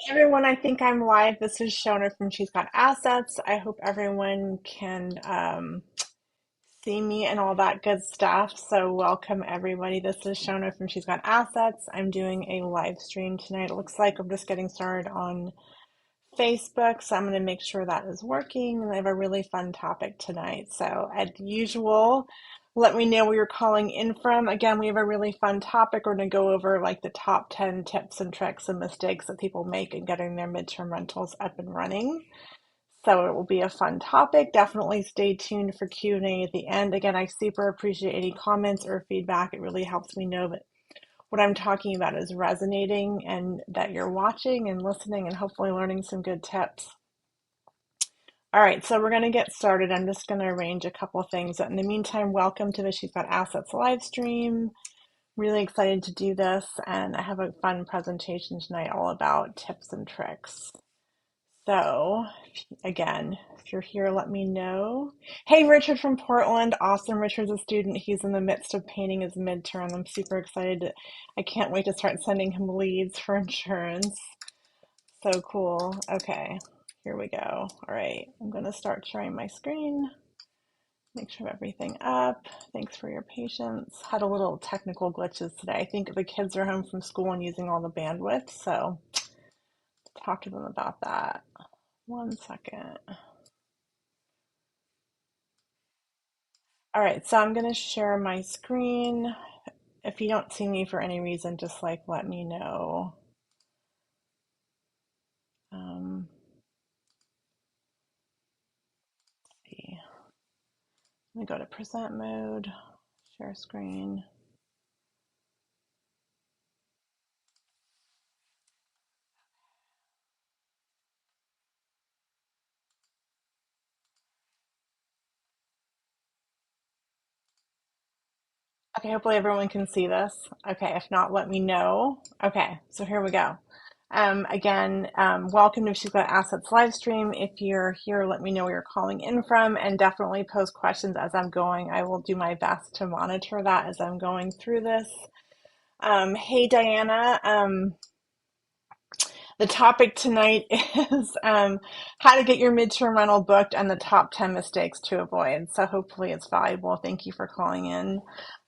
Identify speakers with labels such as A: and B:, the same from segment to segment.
A: Everyone, I think I'm live. This is Shona from She's Got Assets. I hope everyone can see me and all that good stuff. So, welcome everybody. This is Shona from She's Got Assets. I'm doing a live stream tonight. It looks like I'm just getting started on Facebook, so I'm going to make sure that is working. And I have a really fun topic tonight. So, as usual, let me know where you're calling in from. Again, we have a really fun topic. We're going to go over like the top 10 tips and tricks and mistakes that people make in getting their midterm rentals up and running. So it will be a fun topic. Definitely stay tuned for Q&A at the end. Again, I super appreciate any comments or feedback. It really helps me know that what I'm talking about is resonating and that you're watching and listening and hopefully learning some good tips. All right, so we're going to get started. I'm just going to arrange a couple of things. In the meantime, welcome to the She's Got Assets live stream. Really excited to do this, and I have a fun presentation tonight all about tips and tricks. So, again, if you're here, let me know. Hey, Richard from Portland. Awesome. Richard's a student. He's in the midst of painting his midterm. I'm super excited. I can't wait to start sending him leads for insurance. So cool. Okay, here we go. All right, I'm going to start sharing my screen. Make sure everything up. Thanks for your patience. Had a little technical glitches today. I think the kids are home from school and using all the bandwidth, so talk to them about that. 1 second. All right, so I'm going to share my screen. If you don't see me for any reason, just like let me know. Let's see. Let me go to present mode, share screen. Okay, hopefully everyone can see this. Okay, if not, let me know. Okay, so here we go. Again, welcome to She's Got Assets live stream. If you're here, let me know where you're calling in from and definitely post questions as I'm going. I will do my best to monitor that as I'm going through this. Hey, Diana. The topic tonight is how to get your midterm rental booked and the top 10 mistakes to avoid. So hopefully it's valuable. Thank you for calling in.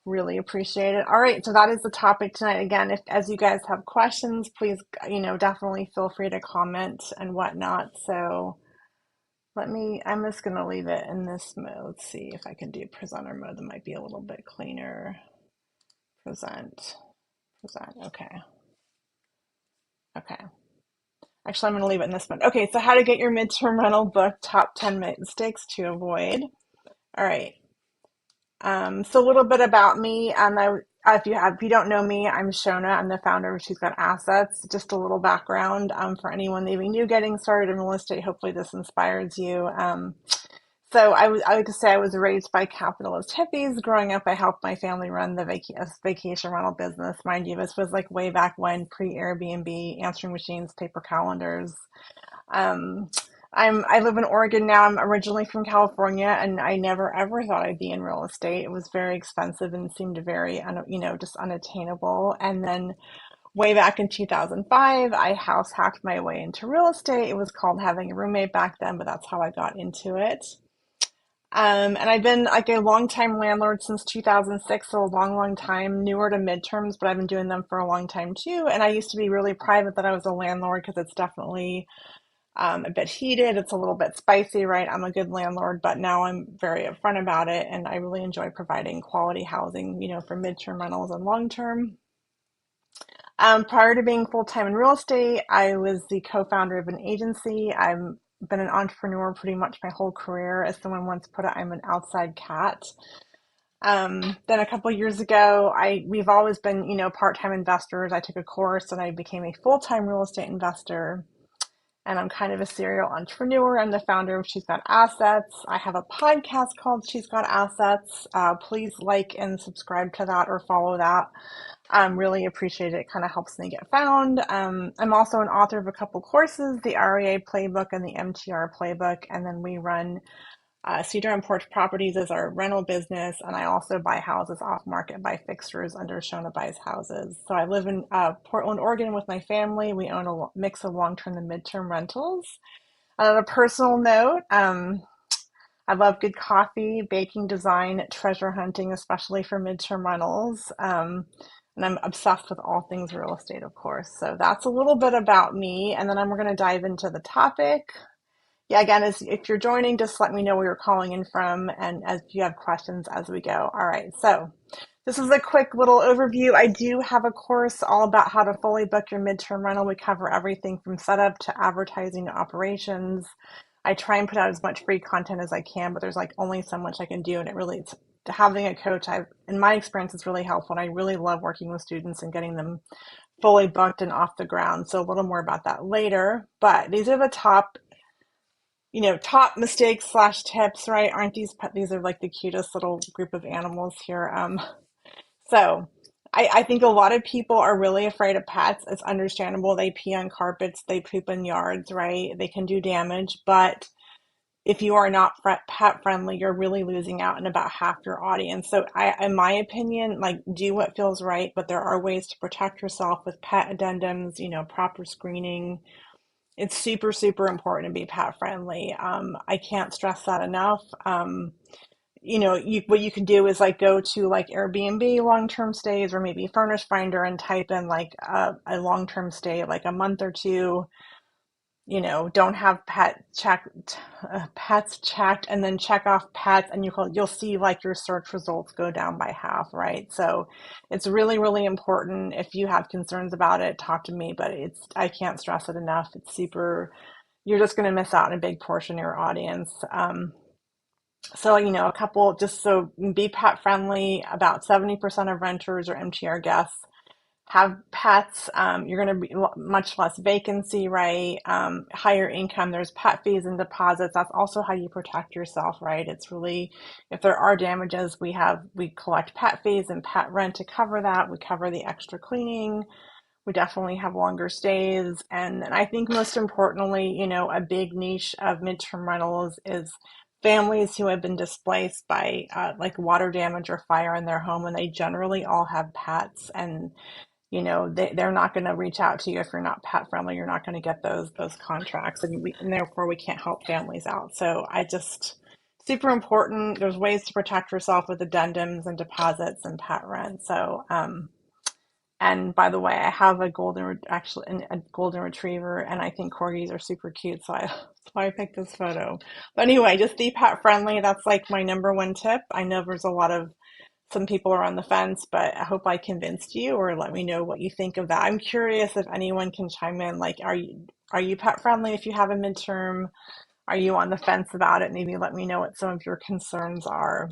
A: Really appreciate it. All right, so that is the topic tonight. Again, if as you guys have questions, please, definitely feel free to comment and whatnot. So I'm just going to leave it in this mode. Let's see if I can do presenter mode. That might be a little bit cleaner. Present. Okay. Okay. Actually, I'm going to leave it in this one. Okay, so how to get your midterm rental book, top 10 mistakes to avoid. All right. So a little bit about me. If you don't know me, I'm Shona. I'm the founder of She's Got Assets. Just a little background for anyone maybe new getting started in real estate. Hopefully this inspires you. I like to say I was raised by capitalist hippies. Growing up, I helped my family run the vacation rental business. Mind you, this was like way back when, pre-Airbnb, answering machines, paper calendars. Um, I live in Oregon now. I'm originally from California, and I never ever thought I'd be in real estate. It was very expensive and seemed very, just unattainable. And then way back in 2005, I house hacked my way into real estate. It was called having a roommate back then, but that's how I got into it. And I've been like a long time landlord since 2006, so a long, long time, newer to midterms, but I've been doing them for a long time too. And I used to be really private that I was a landlord because it's definitely a bit heated. It's a little bit spicy, right? I'm a good landlord, but now I'm very upfront about it. And I really enjoy providing quality housing, for midterm rentals and long term. Prior to being full time in real estate, I was the co founder of an agency. I've been an entrepreneur pretty much my whole career. As someone once put it, I'm an outside cat. Then a couple of years ago, we've always been, part-time investors. I took a course and I became a full-time real estate investor. And I'm kind of a serial entrepreneur. I'm the founder of She's Got Assets. I have a podcast called She's Got Assets. Please like and subscribe to that or follow that. Really appreciate it. It kind of helps me get found. I'm also an author of a couple courses, the REA playbook and the MTR playbook. And then we run Cedar and Porch Properties is our rental business, and I also buy houses off market by fixtures under Shona Buys Houses. So I live in Portland, Oregon with my family. We own a mix of long-term and midterm rentals. On a personal note, I love good coffee, baking, design, treasure hunting, especially for midterm rentals. And I'm obsessed with all things real estate, of course. So that's a little bit about me. And then we're going to dive into the topic. Yeah, again, if you're joining, just let me know where you're calling in from and as you have questions as we go. All right, so this is a quick little overview. I do have a course all about how to fully book your midterm rental. We cover everything from setup to advertising to operations. I try and put out as much free content as I can, but there's like only so much I can do, and it really, it's, having a coach, in my experience, is really helpful, and I really love working with students and getting them fully booked and off the ground. So a little more about that later, but these are the top mistakes slash tips, right? Aren't these are like the cutest little group of animals here. So I think a lot of people are really afraid of pets. It's understandable. They pee on carpets, they poop in yards, right? They can do damage, but if you are not pet friendly, you're really losing out in about half your audience. So in my opinion, like, do what feels right, but there are ways to protect yourself with pet addendums, proper screening. It's super, super important to be pet friendly. I can't stress that enough. What you can do is like go to like Airbnb long-term stays or maybe Furnish Finder and type in like a long-term stay, like a month or two. Don't have pets checked, and then check off pets, and you'll see like your search results go down by half, right? So it's really, really important. If you have concerns about it, talk to me, but I can't stress it enough. It's super, you're just going to miss out on a big portion of your audience. So, a couple, just so be pet friendly. About 70% of renters or MTR guests have pets. You're going to be much less vacancy, right? Higher income. There's pet fees and deposits. That's also how you protect yourself, right? It's really, if there are damages, we collect pet fees and pet rent to cover that. We cover the extra cleaning. We definitely have longer stays. And I think most importantly, a big niche of midterm rentals is families who have been displaced by like water damage or fire in their home, and they generally all have pets. And they're not going to reach out to you if you're not pet friendly. You're not going to get those contracts, and therefore we can't help families out. So super important. There's ways to protect yourself with addendums and deposits and pet rent. So and by the way, I have a a golden retriever, and I think corgis are super cute. So that's why I picked this photo. But anyway, just be pet friendly. That's like my number one tip. I know there's some people are on the fence, but I hope I convinced you, or let me know what you think of that. I'm curious if anyone can chime in. Like, are you pet friendly if you have a midterm? Are you on the fence about it? Maybe let me know what some of your concerns are,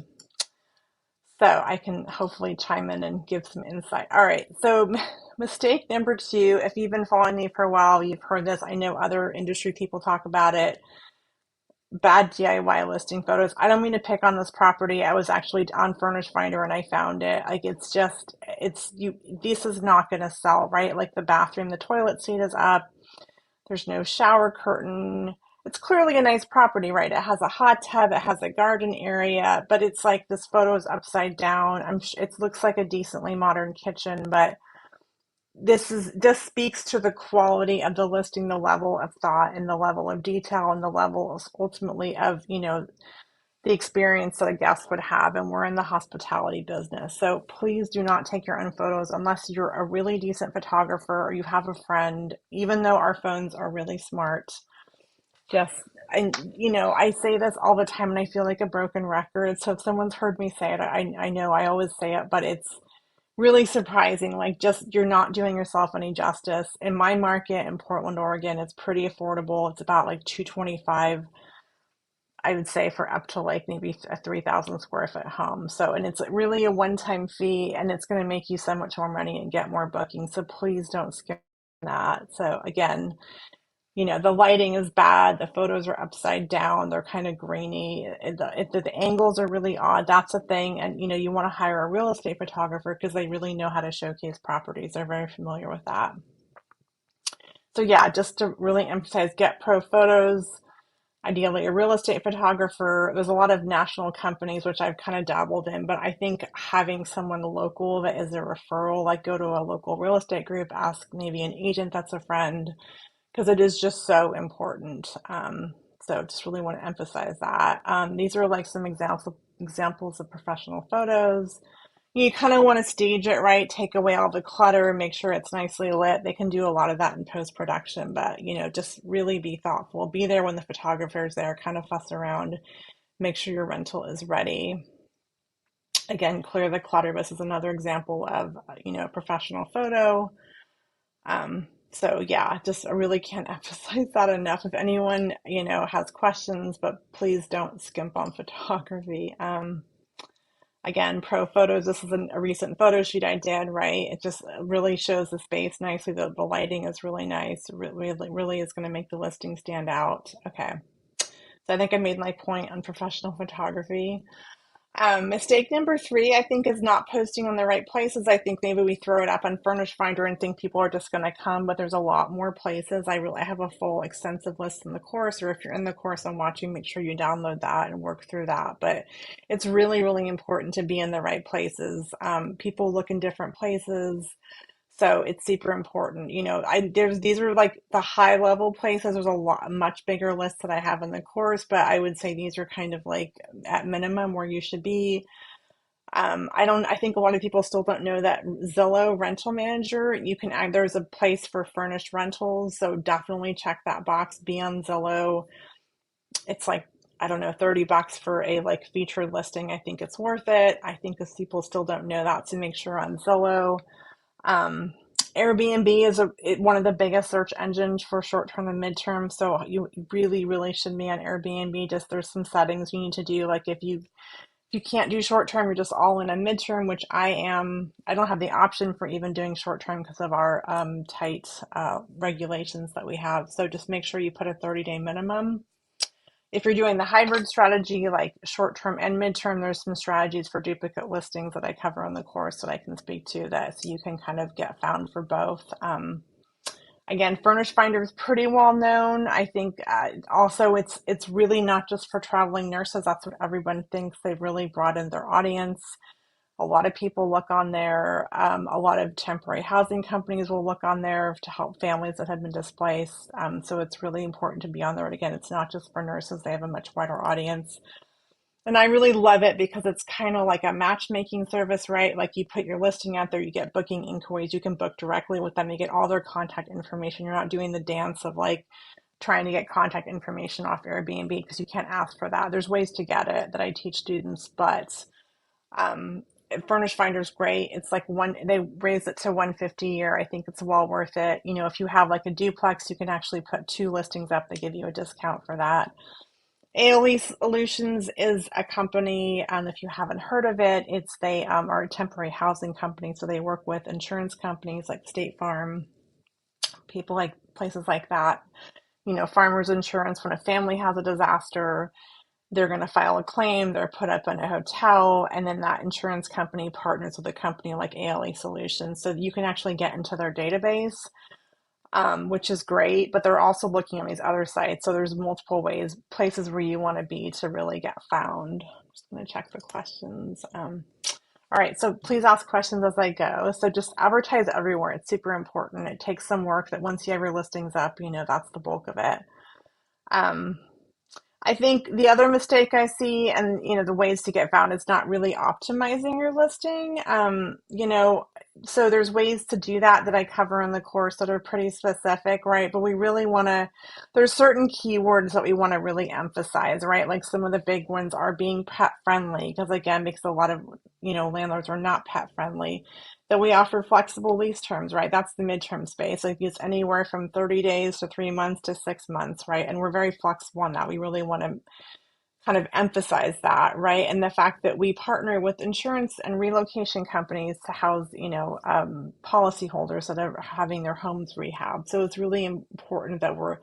A: so I can hopefully chime in and give some insight. All right. So mistake number two, if you've been following me for a while, you've heard this. I know other industry people talk about it. Bad DIY listing photos. I don't mean to pick on this property. I was actually on Furnish Finder and I found it. Like, this is not going to sell, right? Like the bathroom, the toilet seat is up. There's no shower curtain. It's clearly a nice property, right? It has a hot tub, it has a garden area, but it's like this photo is upside down. It looks like a decently modern kitchen, but this speaks to the quality of the listing, the level of thought and the level of detail and the level ultimately of, the experience that a guest would have. And we're in the hospitality business. So please do not take your own photos unless you're a really decent photographer or you have a friend, even though our phones are really smart. I say this all the time and I feel like a broken record. So if someone's heard me say it, I know I always say it, but it's really surprising. Like, just, you're not doing yourself any justice. In my market in Portland, Oregon, it's pretty affordable. It's about like $225, I would say, for up to like maybe a 3,000 square foot home. So, and it's really a one-time fee, and it's going to make you so much more money and get more bookings. So please don't skip that. So again, the lighting is bad. The photos are upside down. They're kind of grainy. The angles are really odd. That's a thing. And, you want to hire a real estate photographer because they really know how to showcase properties. They're very familiar with that. So yeah, just to really emphasize, get pro photos. ideally a real estate photographer. There's a lot of national companies, which I've kind of dabbled in, but I think having someone local that is a referral, like go to a local real estate group, ask maybe an agent that's a friend, because it is just so important. So just really want to emphasize that. These are like some examples of professional photos. You kind of want to stage it right, take away all the clutter, make sure it's nicely lit. They can do a lot of that in post production, but just really be thoughtful. Be there when the photographer's there, kind of fuss around, make sure your rental is ready. Again, clear the clutter. This is another example of, a professional photo. So yeah, just I really can't emphasize that enough. If anyone, has questions, but please don't skimp on photography. Again, pro photos, this is a recent photo shoot I did, right? It just really shows the space nicely. The lighting is really nice. Really is going to make the listing stand out. Okay. So I think I made my point on professional photography. Mistake number three, I think, is not posting on the right places. I think maybe we throw it up on Furnish Finder and think people are just going to come, but there's a lot more places. I have a full extensive list in the course, or if you're in the course and watching, make sure you download that and work through that. But it's really, really important to be in the right places. People look in different places. So it's super important. These are like the high level places. There's a much bigger list that I have in the course, but I would say these are kind of like at minimum where you should be. I think a lot of people still don't know that Zillow Rental Manager, there's a place for furnished rentals. So definitely check that box, be on Zillow. It's like, I don't know, $30 for a like featured listing. I think it's worth it. I think because people still don't know that, so make sure on Zillow. Um, Airbnb is one of the biggest search engines for short-term and midterm. So you really, really should be on Airbnb. Just there's some settings you need to do. Like if you can't do short-term, you're just all in a midterm, which I am. I don't have the option for even doing short-term because of our tight regulations that we have. So just make sure you put a 30-day minimum. If you're doing the hybrid strategy, like short-term and midterm, there's some strategies for duplicate listings that I cover in the course that I can speak to that, so you can kind of get found for both. Again, Furnish Finder is pretty well known. I think also it's really not just for traveling nurses. That's what everyone thinks. They've really broadened their audience. A lot of people look on there. A lot of temporary housing companies will look on there to help families that have been displaced. So it's really important to be on there. And again, it's not just for nurses. They have a much wider audience. And I really love it because it's kind of like a matchmaking service, right? Like you put your listing out there, you get booking inquiries, you can book directly with them, you get all their contact information. You're not doing the dance of like trying to get contact information off Airbnb because you can't ask for that. There's ways to get it that I teach students, but um, Furnish Finder's great. It's like they raised it to 150 a year. I think it's well worth it. If you have like a duplex, you can actually put two listings up. They give you a discount for that. ALE Solutions is a company, if you haven't heard of it, they are a temporary housing company. So they work with insurance companies like State Farm, people like places like that. Farmers insurance, when a family has a disaster, they're going to file a claim, they're put up in a hotel, and then that insurance company partners with a company like ALE Solutions. So you can actually get into their database, which is great, but they're also looking on these other sites. So there's multiple places where you want to be to really get found. I'm just going to check the questions. All right, so please ask questions as I go. So just advertise everywhere. It's super important. It takes some work, that once you have your listings up, that's the bulk of it. I think the other mistake I see, and the ways to get found, is not really optimizing your listing. So there's ways to do that I cover in the course that are pretty specific, right? But we really want to, there's certain keywords that we want to really emphasize, right? Like some of the big ones are being pet friendly, because again, because a lot of, landlords are not pet friendly. That we offer flexible lease terms, right? That's the midterm space. Like it's anywhere from 30 days to 3 months to 6 months, right? And we're very flexible on that. We really want to kind of emphasize that, right? And the fact that we partner with insurance and relocation companies to house, policyholders that are having their homes rehabbed. So it's really important that we're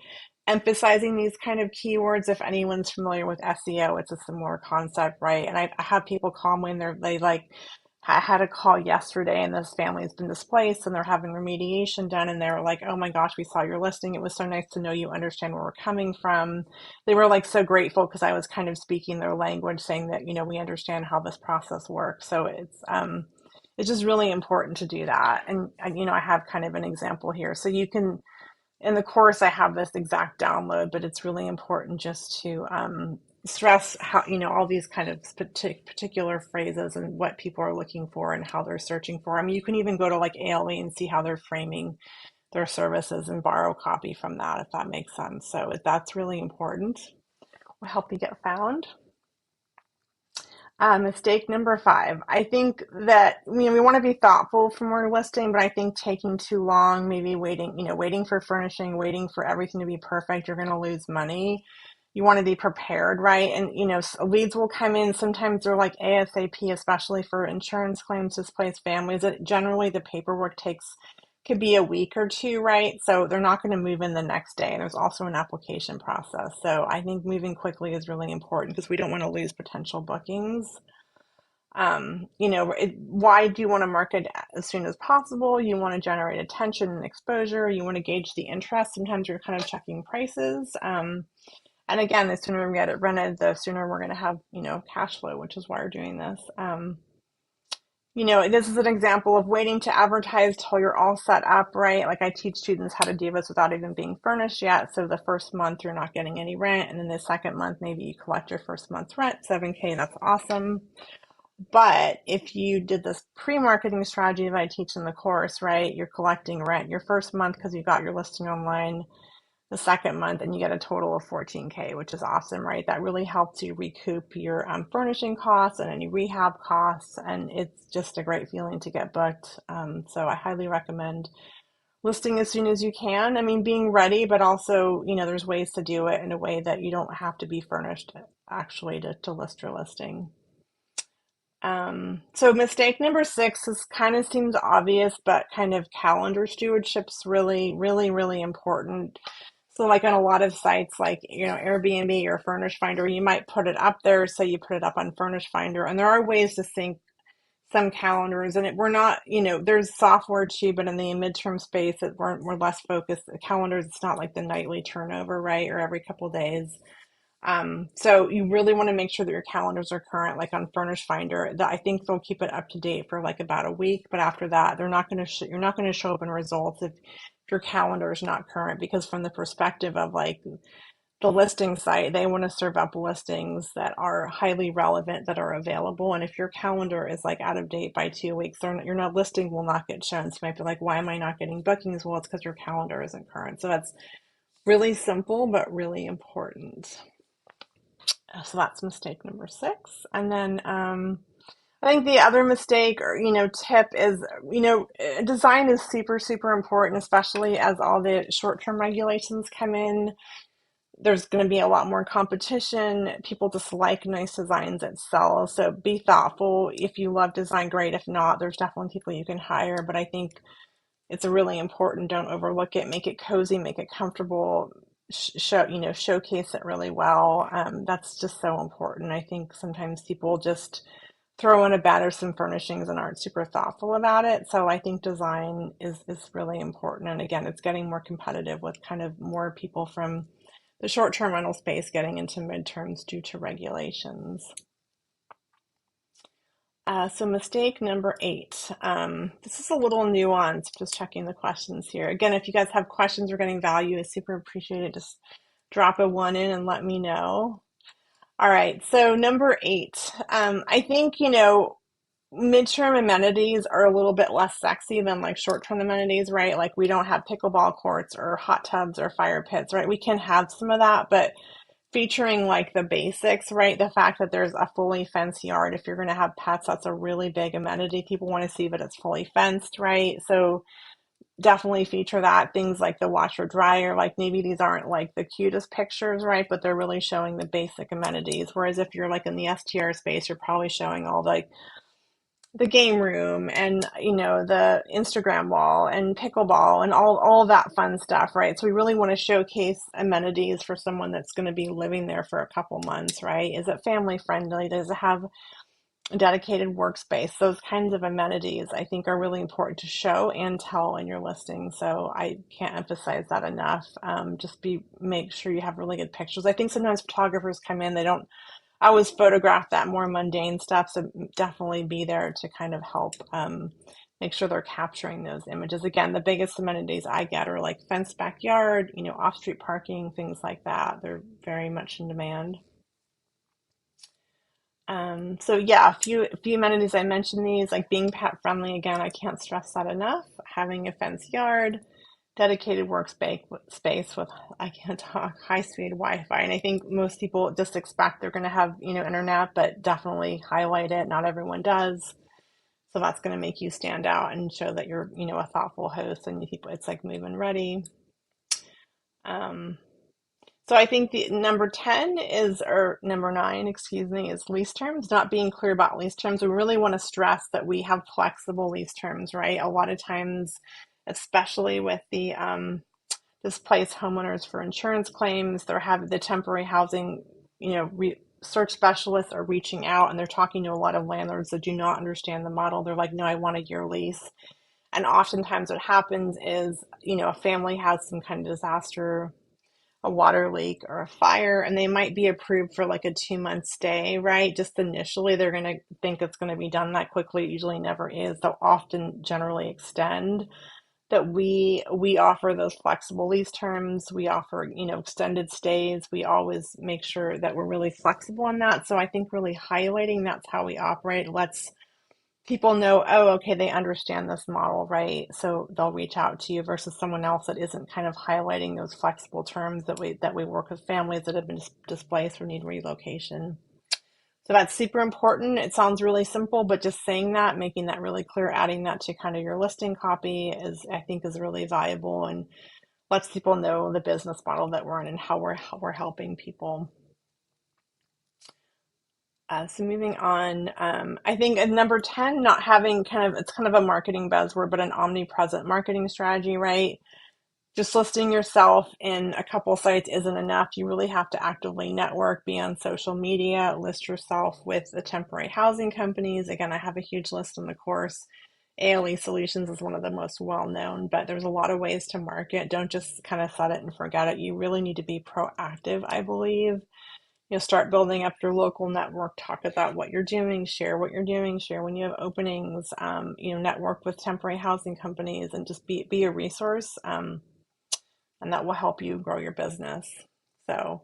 A: emphasizing these kind of keywords. If anyone's familiar with SEO, it's a similar concept, right? And I have people call me and they like, I had a call yesterday and this family's been displaced and they're having remediation done and they were like, oh my gosh, we saw your listing. It was so nice to know you understand where we're coming from. They were like so grateful because I was kind of speaking their language, saying that, we understand how this process works. So it's just really important to do that. And I have kind of an example here. So you can, in the course, I have this exact download, but it's really important just to stress how, all these kind of particular phrases and what people are looking for and how they're searching for. I mean, you can even go to like ALE and see how they're framing their services and borrow copy from that, if that makes sense. So that's really important. Will help you get found. Mistake number 5. I think that we want to be thoughtful from our listing, but I think taking too long, maybe waiting for furnishing, waiting for everything to be perfect, you're going to lose money. You want to be prepared, right? And leads will come in. Sometimes they're like ASAP, especially for insurance claims, displaced families. That generally the paperwork could be a week or two, right? So they're not going to move in the next day. There's also an application process. So I think moving quickly is really important because we don't want to lose potential bookings. Why do you want to market as soon as possible? You want to generate attention and exposure. You want to gauge the interest. Sometimes you're kind of checking prices. And again, the sooner we get it rented, the sooner we're going to have, cash flow, which is why we're doing this. This is an example of waiting to advertise till you're all set up, right? Like I teach students how to do this without even being furnished yet. So the first month you're not getting any rent. And then the second month, maybe you collect your first month's rent, $7K, that's awesome. But if you did this pre-marketing strategy that I teach in the course, right, you're collecting rent your first month because you got your listing online, the second month, and you get a total of $14K, which is awesome, right? That really helps you recoup your furnishing costs and any rehab costs, and it's just a great feeling to get booked. So I highly recommend listing as soon as you can. I mean, being ready, but also, there's ways to do it in a way that you don't have to be furnished actually to list your listing. So mistake number 6 is kind of seems obvious, but kind of calendar stewardship's really, really, really important. So like on a lot of sites like, Airbnb or Furnish Finder, you might put it up there. So you put it up on Furnish Finder, and there are ways to sync some calendars, and we're not, there's software too, but in the midterm space, we're less focused. The calendars, it's not like the nightly turnover, right? Or every couple of days. So you really want to make sure that your calendars are current, like on Furnish Finder. That I think they'll keep it up to date for like about a week, but after that, they're not going to you're not going to show up in results if your calendar is not current. Because from the perspective of like the listing site, they want to serve up listings that are highly relevant, that are available. And if your calendar is like out of date by 2 weeks, your not listing will not get shown. So you might be like, why am I not getting bookings? Well, it's because your calendar isn't current. So that's really simple, but really important. So that's mistake number 6. And then I think the other mistake or, tip is, design is super, super important, especially as all the short-term regulations come in. There's going to be a lot more competition. People just like nice designs that sell. So be thoughtful. If you love design, great. If not, there's definitely people you can hire. But I think it's a really important, don't overlook it, make it cozy, make it comfortable, showcase it really well. That's just so important. I think sometimes people just throw in a bed or some furnishings and aren't super thoughtful about it. So I think design is really important. And again, it's getting more competitive with kind of more people from the short-term rental space getting into midterms due to regulations. So mistake number 8. This is a little nuanced, just checking the questions here. Again, if you guys have questions or getting value, I super appreciate it. Just drop a 1 in and let me know. All right, so number 8. I think, midterm amenities are a little bit less sexy than like short-term amenities, right? Like we don't have pickleball courts or hot tubs or fire pits, right? We can have some of that, but featuring like the basics, right? The fact that there's a fully fenced yard. If you're going to have pets, that's a really big amenity. People want to see that it's fully fenced, right? So definitely feature that. Things like the washer dryer, like maybe these aren't like the cutest pictures, right? But they're really showing the basic amenities. Whereas if you're like in the STR space, you're probably showing all the game room and the Instagram wall and pickleball and all that fun stuff, right? So we really want to showcase amenities for someone that's going to be living there for a couple months, right? Is it family friendly? Does it have dedicated workspace. Those kinds of amenities I think are really important to show and tell in your listing. So I can't emphasize that enough. Just make sure you have really good pictures. I think sometimes photographers come in, they don't always photograph that more mundane stuff. So definitely be there to kind of help make sure they're capturing those images. Again, the biggest amenities I get are like fenced backyard, off-street parking, things like that. They're very much in demand. So yeah, a few amenities I mentioned these, like being pet friendly. Again, I can't stress that enough. Having a fenced yard, dedicated workspace space with, I can't talk, high speed Wi-Fi. And I think most people just expect they're going to have internet, but definitely highlight it. Not everyone does, so that's going to make you stand out and show that you're a thoughtful host and people. It's like move and ready. Um, So I think the number 10 is, or number nine, excuse me, is lease terms, not being clear about lease terms. We really want to stress that we have flexible lease terms, right? A lot of times, especially with the displaced homeowners for insurance claims, they're having the temporary housing, search specialists are reaching out and they're talking to a lot of landlords that do not understand the model. They're like, no, I want a year lease. And oftentimes what happens is, a family has some kind of disaster, a water leak or a fire, and they might be approved for like a 2 month stay, right? Just initially, they're going to think it's going to be done that quickly. It usually never is. They'll often generally extend. That we offer those flexible lease terms. We offer, extended stays. We always make sure that we're really flexible on that. So I think really highlighting that's how we operate lets people know, oh, okay, they understand this model, right? So they'll reach out to you versus someone else that isn't kind of highlighting those flexible terms that we work with families that have been displaced or need relocation. So that's super important. It sounds really simple, but just saying that, making that really clear, adding that to kind of your listing copy I think is really valuable and lets people know the business model that we're in and how we're helping people. So moving on, I think at number 10, not having it's kind of a marketing buzzword, but an omnipresent marketing strategy, right? Just listing yourself in a couple sites isn't enough. You really have to actively network, be on social media, list yourself with the temporary housing companies. Again, I have a huge list in the course. ALE Solutions is one of the most well-known, but there's a lot of ways to market. Don't just kind of set it and forget it. You really need to be proactive, I believe. Start building up your local network, talk about what you're doing, share what you're doing, share when you have openings, network with temporary housing companies and just be a resource. And that will help you grow your business. So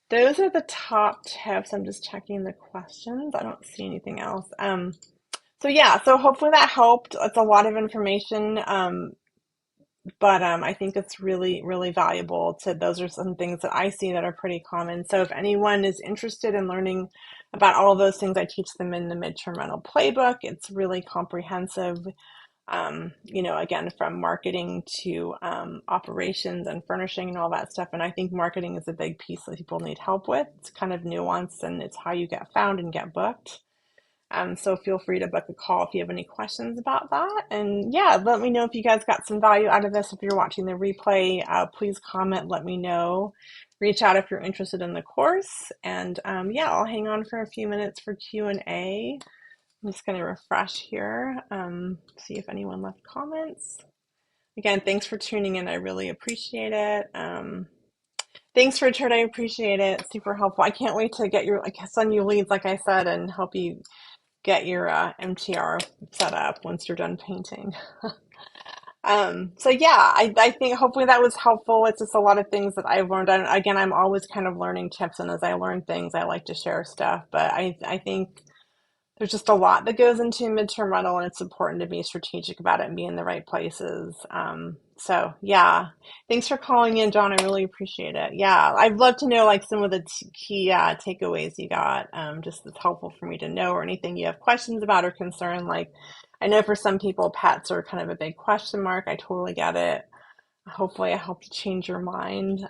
A: those are the top tips. I'm just checking the questions. I don't see anything else. So yeah, so hopefully that helped. It's a lot of information. But I think it's really, really valuable to, those are some things that I see that are pretty common. So if anyone is interested in learning about all of those things, I teach them in the Midterm Rental Playbook. It's really comprehensive, again, from marketing to operations and furnishing and all that stuff. And I think marketing is a big piece that people need help with. It's kind of nuanced and it's how you get found and get booked. So feel free to book a call if you have any questions about that. And yeah, let me know if you guys got some value out of this. If you're watching the replay, please comment, let me know. Reach out if you're interested in the course. And yeah, I'll hang on for a few minutes for Q&A. I'm just going to refresh here, see if anyone left comments. Again, thanks for tuning in. I really appreciate it. Thanks, Richard. I appreciate it. Super helpful. I can't wait to send you leads, like I said, and help you get your MTR set up once you're done painting. So yeah, I think hopefully that was helpful. It's just a lot of things that I've learned. And again, I'm always kind of learning tips, and as I learn things, I like to share stuff. But I think there's just a lot that goes into midterm rental, and it's important to be strategic about it and be in the right places. So yeah, thanks for calling in, John. I really appreciate it. Yeah, I'd love to know like some of the key takeaways you got. Just it's helpful for me to know, or anything you have questions about or concern. Like I know for some people, pets are kind of a big question mark. I totally get it. Hopefully, I helped change your mind.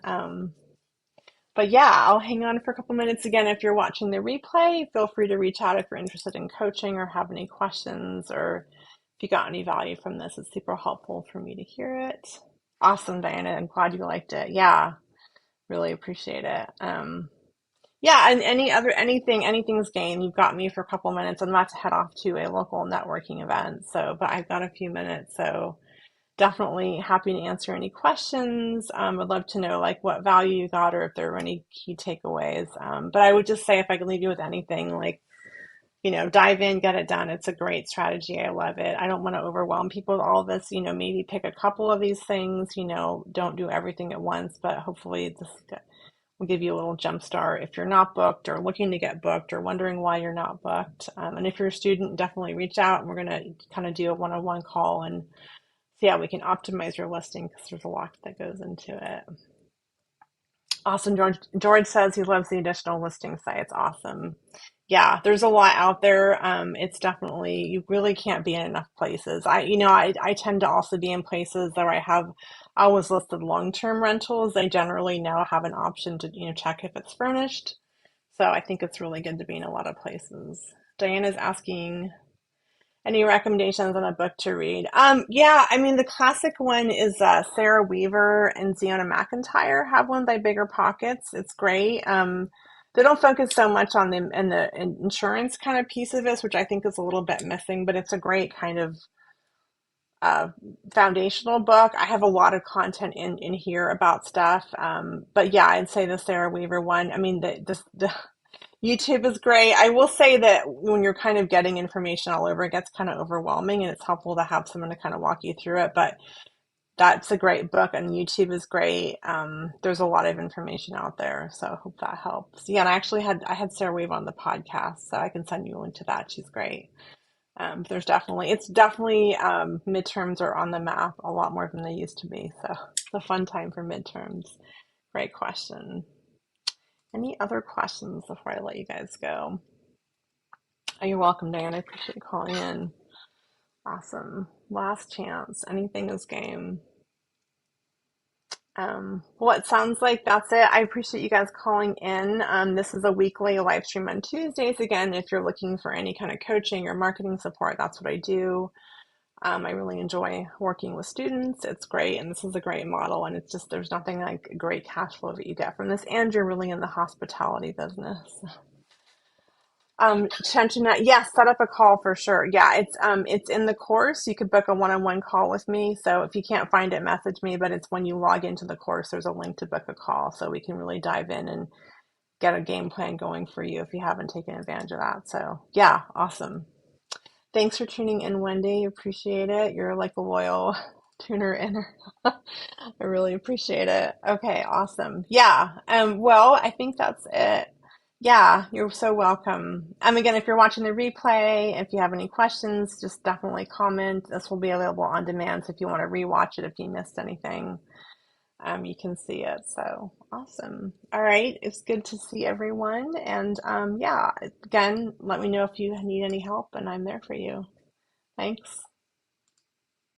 A: But yeah, I'll hang on for a couple minutes again. If you're watching the replay, feel free to reach out if you're interested in coaching or have any questions, or if you got any value from this. It's super helpful for me to hear it. Awesome, Diana. I'm glad you liked it. Yeah, really appreciate it. Yeah, and anything's game. You've got me for a couple minutes. I'm about to head off to a local networking event, so but I've got a few minutes, so definitely happy to answer any questions. Would love to know like what value you got or if there were any key takeaways. But I would just say if I could leave you with anything, like dive in, get it done. It's a great strategy. I love it. I don't want to overwhelm people with all of this. Maybe pick a couple of these things. Don't do everything at once, but hopefully this will give you a little jump start if you're not booked or looking to get booked or wondering why you're not booked. And if you're a student, definitely reach out and we're going to kind of do a one-on-one call and see how we can optimize your listing because there's a lot that goes into it. Awesome. George says he loves the additional listing sites. Awesome. Yeah, there's a lot out there. It's definitely, you really can't be in enough places. I tend to also be in places that I was listed long-term rentals. They generally now have an option to, check if it's furnished. So I think it's really good to be in a lot of places. Diana's asking, any recommendations on a book to read? Yeah, I mean the classic one is Sarah Weaver and Ziona McIntyre have one by Bigger Pockets. It's great. They don't focus so much on the insurance kind of piece of this, which I think is a little bit missing, but it's a great kind of uh, foundational book. I have a lot of content in here about stuff, but yeah, I'd say the Sarah Weaver one. I mean the YouTube is great. I will say that when you're kind of getting information all over, it gets kind of overwhelming and it's helpful to have someone to kind of walk you through it. But that's a great book and YouTube is great. There's a lot of information out there. So I hope that helps. Yeah, and I had Sarah Wave on the podcast, so I can send you a link to that. She's great. It's definitely midterms are on the map a lot more than they used to be. So it's a fun time for midterms. Great question. Any other questions before I let you guys go? Oh, you're welcome, Dan. I appreciate you calling in. Awesome. Last chance. Anything is game. Well, it sounds like that's it. I appreciate you guys calling in. This is a weekly live stream on Tuesdays. Again, if you're looking for any kind of coaching or marketing support, that's what I do. I really enjoy working with students. It's great, and this is a great model. And it's just there's nothing like great cash flow that you get from this, and you're really in the hospitality business. Attention that, yes, set up a call for sure. Yeah, it's in the course. You could book a one-on-one call with me. So if you can't find it, message me, but it's when you log into the course, there's a link to book a call so we can really dive in and get a game plan going for you if you haven't taken advantage of that. So yeah, awesome. Thanks for tuning in, Wendy. Appreciate it. You're like a loyal tuner in. I really appreciate it. Okay, awesome. Yeah. Well, I think that's it. Yeah, you're so welcome. Again, if you're watching the replay, if you have any questions, just definitely comment. This will be available on demand. So if you want to rewatch it, if you missed anything, you can see it. So awesome. All right. It's good to see everyone. And yeah, again, let me know if you need any help and I'm there for you. Thanks.